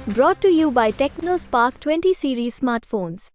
Brought to you by TechnoSpark 20 series smartphones.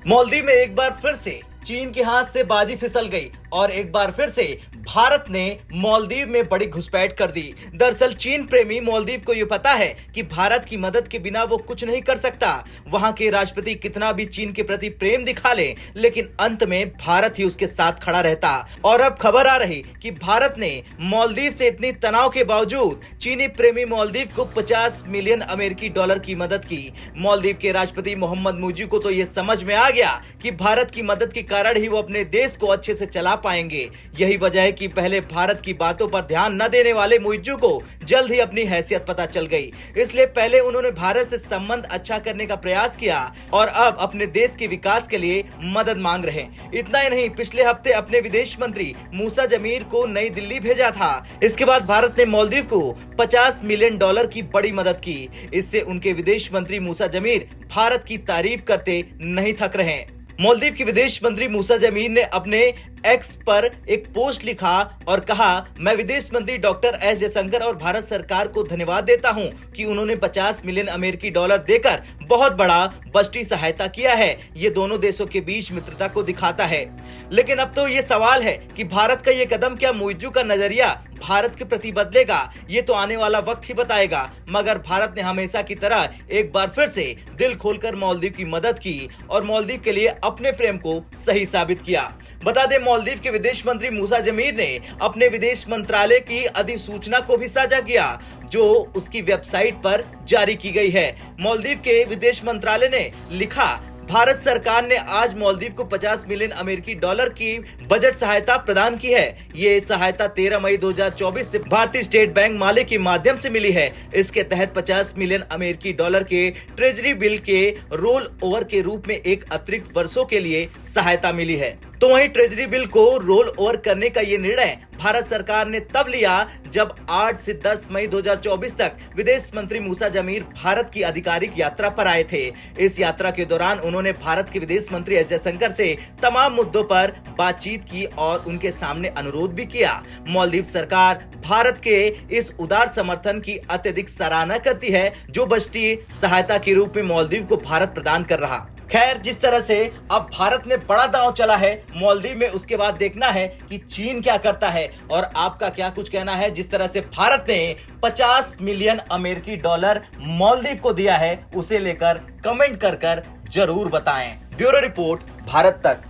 Maldives में एक बार फिर से चीन के हाथ से बाजी फिसल गई और एक बार फिर से भारत ने मालदीव में बड़ी घुसपैठ कर दी। दरअसल चीन प्रेमी मालदीव को ये पता है कि भारत की मदद के बिना वो कुछ नहीं कर सकता। वहां के राष्ट्रपति कितना भी चीन के प्रति प्रेम दिखा ले, लेकिन अंत में भारत ही उसके साथ खड़ा रहता। और अब खबर आ रही कि भारत ने मालदीव से इतनी तनाव के बावजूद चीनी प्रेमी मालदीव को 50 मिलियन अमेरिकी डॉलर की मदद की। मालदीव के राष्ट्रपति मोहम्मद मुजी को तो ये समझ में आ गया कि भारत की मदद के कारण ही वो अपने देश को अच्छे से चला पाएंगे। यही वजह है कि पहले भारत की बातों पर ध्यान न देने वाले मुइज्जू को जल्द ही अपनी हैसियत पता चल गई। इसलिए पहले उन्होंने भारत से संबंध अच्छा करने का प्रयास किया और अब अपने देश के विकास के लिए मदद मांग रहे हैं। इतना ही नहीं, पिछले हफ्ते अपने विदेश मंत्री मूसा जमीर को नई दिल्ली भेजा था। इसके बाद भारत ने मालदीव को 50 मिलियन डॉलर की बड़ी मदद की। इससे उनके विदेश मंत्री मूसा जमीर भारत की तारीफ करते नहीं थक रहे। मालदीव के विदेश मंत्री मूसा जमीर ने अपने एक्स पर एक पोस्ट लिखा और कहा, मैं विदेश मंत्री डॉक्टर एस जयशंकर और भारत सरकार को धन्यवाद देता हूं कि उन्होंने 50 मिलियन अमेरिकी डॉलर देकर बहुत बड़ा बजटी सहायता किया है। ये दोनों देशों के बीच मित्रता को दिखाता है। लेकिन अब तो ये सवाल है कि भारत का ये कदम क्या मुइज्जू का नजरिया भारत के प्रति बदलेगा? ये तो आने वाला वक्त ही बताएगा। मगर भारत ने हमेशा की तरह एक बार फिर से दिल खोलकर मालदीव की मदद की और मालदीव के लिए अपने प्रेम को सही साबित किया। बता दें, मालदीव के विदेश मंत्री मूसा जमीर ने अपने विदेश मंत्रालय की अधिसूचना को भी साझा किया, जो उसकी वेबसाइट पर जारी की गई है। मालदीव के विदेश मंत्रालय ने लिखा, भारत सरकार ने आज मालदीव को 50 मिलियन अमेरिकी डॉलर की बजट सहायता प्रदान की है। ये सहायता 13 मई 2024 से भारतीय स्टेट बैंक माले के माध्यम से मिली है। इसके तहत 50 मिलियन अमेरिकी डॉलर के ट्रेजरी बिल के रोल ओवर के रूप में एक अतिरिक्त वर्षों के लिए सहायता मिली है। तो वहीं ट्रेजरी बिल को रोल ओवर करने का ये निर्णय भारत सरकार ने तब लिया जब 8 से 10 मई 2024 तक विदेश मंत्री मूसा जमीर भारत की आधिकारिक यात्रा पर आए थे। इस यात्रा के दौरान उन्होंने भारत के विदेश मंत्री एस जयशंकर से तमाम मुद्दों पर बातचीत की और उनके सामने अनुरोध भी किया। मालदीव सरकार भारत के इस उदार समर्थन की अत्यधिक सराहना करती है, जो बजटीय सहायता के रूप में मालदीव को भारत प्रदान कर रहा। खैर, जिस तरह से अब भारत ने बड़ा दांव चला है मालदीव में, उसके बाद देखना है कि चीन क्या करता है। और आपका क्या कुछ कहना है? जिस तरह से भारत ने 50 मिलियन अमेरिकी डॉलर मालदीव को दिया है, उसे लेकर कमेंट कर जरूर बताएं। ब्यूरो रिपोर्ट, भारत तक।